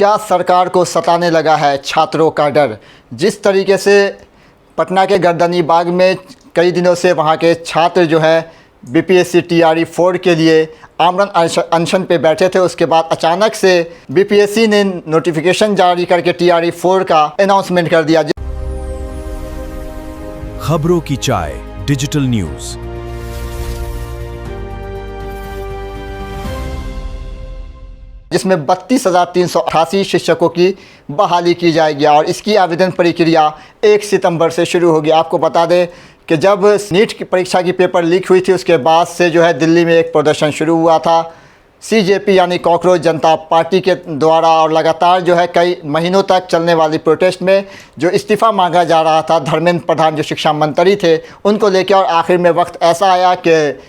क्या सरकार को सताने लगा है छात्रों का डर। जिस तरीके से पटना के गर्दनी बाग में कई दिनों से वहां के छात्र जो है बीपीएससी टीआरई 4 के लिए आमरण अनशन पे बैठे थे, उसके बाद अचानक से बीपीएससी ने नोटिफिकेशन जारी करके टीआरई 4 का अनाउंसमेंट कर दिया। खबरों की चाय डिजिटल न्यूज। जिसमें 32,388 शिक्षकों की बहाली की जाएगी और इसकी आवेदन प्रक्रिया 1 सितंबर से शुरू होगी। आपको बता दें कि जब नीट की परीक्षा की पेपर लीक हुई थी, उसके बाद से जो है दिल्ली में एक प्रदर्शन शुरू हुआ था सीजेपी यानी कॉकरोच जनता पार्टी के द्वारा, और लगातार जो है कई महीनों तक चलने वाली प्रोटेस्ट में जो इस्तीफ़ा मांगा जा रहा था धर्मेंद्र प्रधान जो शिक्षा मंत्री थे उनको लेकर, और आखिर में वक्त ऐसा आया कि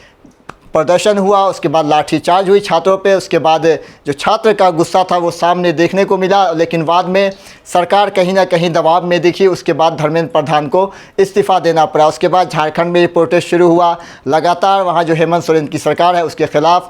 प्रदर्शन हुआ, उसके बाद लाठीचार्ज हुई छात्रों पे। उसके बाद जो छात्र का गुस्सा था वो सामने देखने को मिला, लेकिन बाद में सरकार कहीं ना कहीं दबाव में दिखी। उसके बाद धर्मेंद्र प्रधान को इस्तीफ़ा देना पड़ा। उसके बाद झारखंड में ये प्रोटेस्ट शुरू हुआ। लगातार वहाँ जो हेमंत सोरेन की सरकार है उसके ख़िलाफ़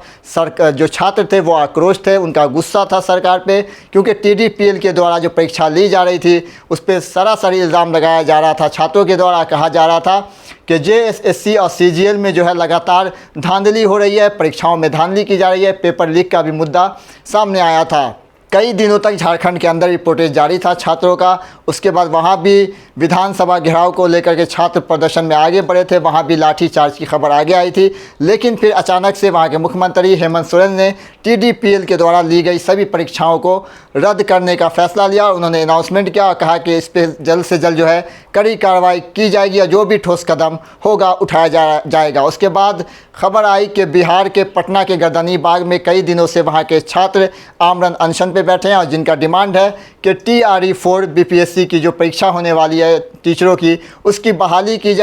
जो छात्र थे वो आक्रोश थे, उनका गुस्सा था सरकार पे, क्योंकि टीडीपीएल के द्वारा जो परीक्षा ली जा रही थी उस पर सरासरी इल्ज़ाम लगाया जा रहा था। छात्रों के द्वारा कहा जा रहा था कि जेएसएससी और सीजीएल में जो है लगातार धांधली हो रही है, परीक्षाओं में धांधली की जा रही है। पेपर लीक का भी मुद्दा सामने आया था। कई दिनों तक झारखंड के अंदर भी प्रोटेस्ट जारी था छात्रों का। उसके बाद वहाँ भी विधानसभा घेराव को लेकर के छात्र प्रदर्शन में आगे बढ़े थे, वहाँ भी लाठीचार्ज की खबर आगे आई थी। लेकिन फिर अचानक से वहाँ के मुख्यमंत्री हेमंत सोरेन ने टीडीपीएल के द्वारा ली गई सभी परीक्षाओं को रद्द करने का फैसला लिया और उन्होंने अनाउंसमेंट किया और कहा कि इस पर जल्द से जल्द जो है कड़ी कार्रवाई की जाएगी और जो भी ठोस कदम होगा उठाया जाएगा। उसके बाद खबर आई कि बिहार के पटना के गर्दनी बाग में कई दिनों से वहाँ के छात्र आमरण अनशन पे बैठे हैं और जिनका डिमांड है कि टीआरई 4 बीपीएससी की जो परीक्षा होने वाली है टीचरों की, उसकी बहाली की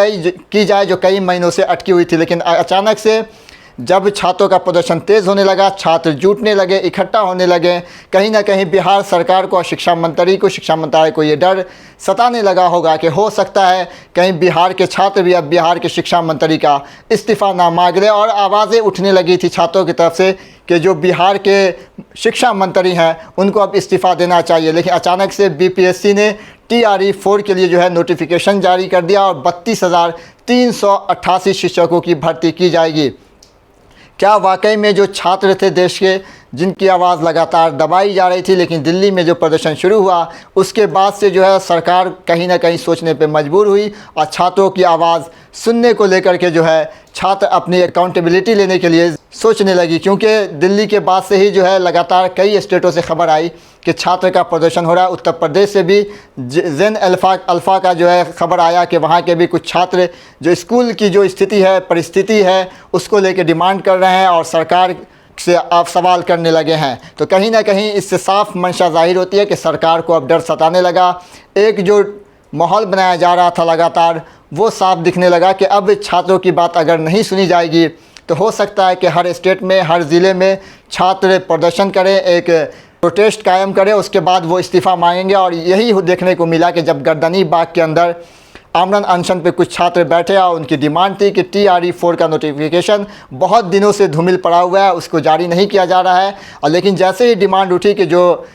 जाए जो कई महीनों से अटकी हुई थी। लेकिन अचानक से जब छात्रों का प्रदर्शन तेज़ होने लगा, छात्र जुटने लगे, इकट्ठा होने लगे, कहीं ना कहीं बिहार सरकार को और शिक्षा मंत्रालय को ये डर सताने लगा होगा कि हो सकता है कहीं बिहार के छात्र भी अब बिहार के शिक्षा मंत्री का इस्तीफ़ा ना मांग रहे। और आवाज़ें उठने लगी थी छात्रों की तरफ से कि जो बिहार के शिक्षा मंत्री हैं उनको अब इस्तीफ़ा देना चाहिए। लेकिन अचानक से बीपीएससी ने टीआरई 4 के लिए जो है नोटिफिकेशन जारी कर दिया और 32,388 शिक्षकों की भर्ती की जाएगी। क्या वाकई में जो छात्र थे देश के, जिनकी आवाज़ लगातार दबाई जा रही थी, लेकिन दिल्ली में जो प्रदर्शन शुरू हुआ उसके बाद से जो है सरकार कहीं ना कहीं सोचने पे मजबूर हुई और छात्रों की आवाज़ सुनने को लेकर के जो है छात्र अपनी अकाउंटेबिलिटी लेने के लिए सोचने लगी। क्योंकि दिल्ली के बाद से ही जो है लगातार कई स्टेटों से खबर आई कि छात्र का प्रदर्शन हो रहा है। उत्तर प्रदेश से भी जेन अल्फ़ा का जो है खबर आया कि वहाँ के भी कुछ छात्र जो स्कूल की जो स्थिति है, परिस्थिति है, उसको लेकर डिमांड कर रहे हैं और सरकार से आप सवाल करने लगे हैं। तो कहीं ना कहीं इससे साफ मंशा जाहिर होती है कि सरकार को अब डर सताने लगा। एक जो माहौल बनाया जा रहा था लगातार वो साफ दिखने लगा कि अब छात्रों की बात अगर नहीं सुनी जाएगी तो हो सकता है कि हर स्टेट में, हर ज़िले में छात्र प्रदर्शन करें, एक प्रोटेस्ट कायम करें, उसके बाद वो इस्तीफ़ा मांगेंगे। और यही देखने को मिला कि जब गर्दनी बाग के अंदर आमरण अनशन पे कुछ छात्र बैठे और उनकी डिमांड थी कि टीआरई 4 का नोटिफिकेशन बहुत दिनों से धूमिल पड़ा हुआ है, उसको जारी नहीं किया जा रहा है। और लेकिन जैसे ही डिमांड उठी कि जो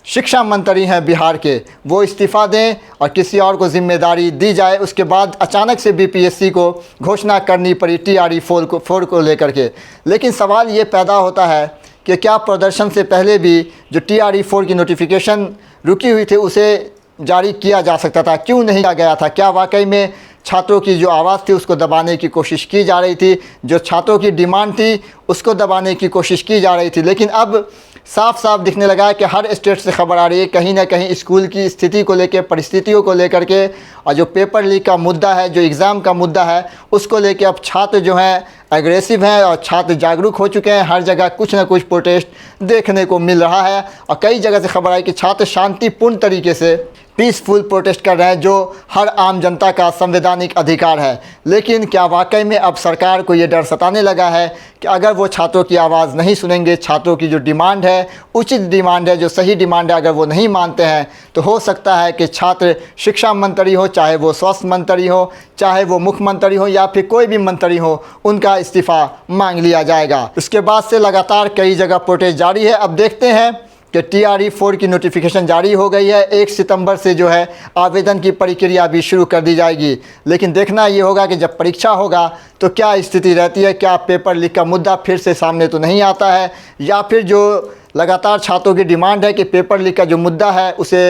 शिक्षा मंत्री हैं बिहार के वो इस्तीफ़ा दें और किसी और को जिम्मेदारी दी जाए, उसके बाद अचानक से बीपीएससी को घोषणा करनी पड़ी टीआरई 4 को लेकर के। लेकिन सवाल ये पैदा होता है कि क्या प्रदर्शन से पहले भी जो टीआरई 4 की नोटिफिकेशन रुकी हुई थी उसे जारी किया जा सकता था, क्यों नहीं किया गया था? क्या वाकई में छात्रों की जो आवाज़ थी उसको दबाने की कोशिश की जा रही थी, जो छात्रों की डिमांड थी उसको दबाने की कोशिश की जा रही थी? लेकिन अब साफ साफ दिखने लगा है कि हर स्टेट से खबर आ रही है कहीं ना कहीं स्कूल की स्थिति को लेकर, परिस्थितियों को लेकर के, और जो पेपर लीक का मुद्दा है, जो एग्ज़ाम का मुद्दा है, उसको लेकर अब छात्र जो हैं एग्रेसिव हैं और छात्र जागरूक हो चुके हैं। हर जगह कुछ ना कुछ प्रोटेस्ट देखने को मिल रहा है और कई जगह से खबर आई कि छात्र शांतिपूर्ण तरीके से पीसफुल प्रोटेस्ट कर रहे हैं, जो हर आम जनता का संवैधानिक अधिकार है। लेकिन क्या वाकई में अब सरकार को ये डर सताने लगा है कि अगर वो छात्रों की आवाज़ नहीं सुनेंगे, छात्रों की जो डिमांड है, उचित डिमांड है, जो सही डिमांड है, अगर वो नहीं मानते हैं तो हो सकता है कि छात्र शिक्षा मंत्री हो, चाहे वो स्वास्थ्य मंत्री हो, चाहे वो मुख्यमंत्री हो या फिर कोई भी मंत्री हो, उनका इस्तीफ़ा मांग लिया जाएगा। उसके बाद से लगातार कई जगह प्रोटेस्ट जारी है। अब देखते हैं कि TRE 4 की नोटिफिकेशन जारी हो गई है। 1 सितंबर से जो है आवेदन की प्रक्रिया भी शुरू कर दी जाएगी। लेकिन देखना ये होगा कि जब परीक्षा होगा तो क्या स्थिति रहती है, क्या पेपर लीक का मुद्दा फिर से सामने तो नहीं आता है, या फिर जो लगातार छात्रों की डिमांड है कि पेपर लीक का जो मुद्दा है उसे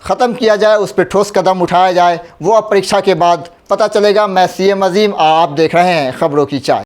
ख़त्म किया जाए, उस पर ठोस कदम उठाया जाए, वो अब परीक्षा के बाद पता चलेगा। मैं CM अजीम, आप देख रहे हैं खबरों की चाय।